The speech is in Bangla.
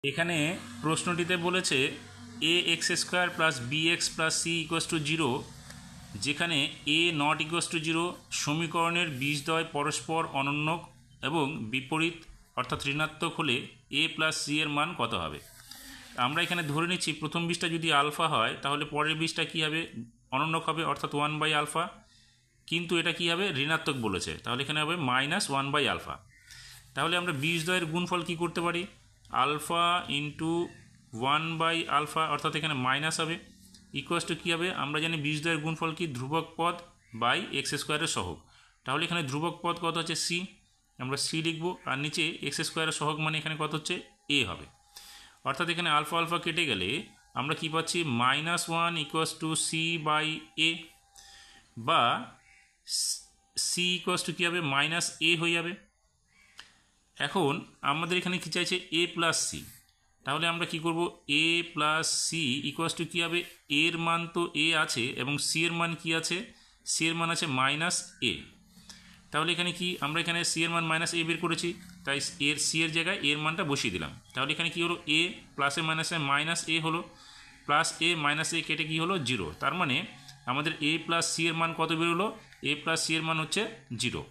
এখানে প্রশ্নটিতে বলেছে a x square plus b x plus c equals to zero, যেখানে a not equals to zero সমীকরণের বীজদ্বয় পরস্পর অনন্য এবং বিপরীত অর্থাৎ ঋণাত্মক হলে এ প্লাস সি এর মান কত হবে। আমরা এখানে ধরে নিচ্ছি প্রথম বীজটা যদি আলফা হয় তাহলে পরের বীজটা কী হবে, অনন্যক হবে অর্থাৎ 1/আলফা, কিন্তু এটা কী হবে ঋণাত্মক বলেছে, তাহলে এখানে হবে -1/আলফা। তাহলে আমরা বীজদ্বয়ের গুণফল কী করতে পারি, আলফা ইন্টু 1/আলফা অর্থাৎ এখানে মাইনাস হবে, ইকুয়াস টু কী হবে, আমরা জানি বীজদ্বয়ের গুণফল কি ধ্রুবক পদ বাই এক্স স্কোয়ারের সহগ। তাহলে এখানে ধ্রুবক পদ কত হচ্ছে সি, আমরা সি লিখবো, আর নিচে এক্স স্কোয়ারের সহগ মানে এখানে কত হচ্ছে এ হবে। অর্থাৎ এখানে আলফা আলফা কেটে গেলে আমরা কি পাচ্ছি -1 ইকুয়াস টু সি বাই এ, বা সি ইকুয়াস টু কী হবে -a হয়ে যাবে। এখন আমাদের এখানে কী চাইছে এ প্লাস সি, তাহলে আমরা কি করব, এ প্লাস সি ইকুয়াস টু কী হবে, এর মান তো এ আছে এবং সি এর মান কি আছে, সি এর মান আছে -a। তাহলে এখানে কি আমরা এখানে সি এর মান -a বের করেছি, তাই এর সি এর জায়গায় এর মানটা বসিয়ে দিলাম। তাহলে এখানে কি হলো, এ প্লাসে মাইনাসে -a হলো, প্লাস এ -a কেটে কি হলো 0। তার মানে আমাদের এ প্লাস সি এর মান কত বেরোলো, এ প্লাস সি এর মান হচ্ছে 0।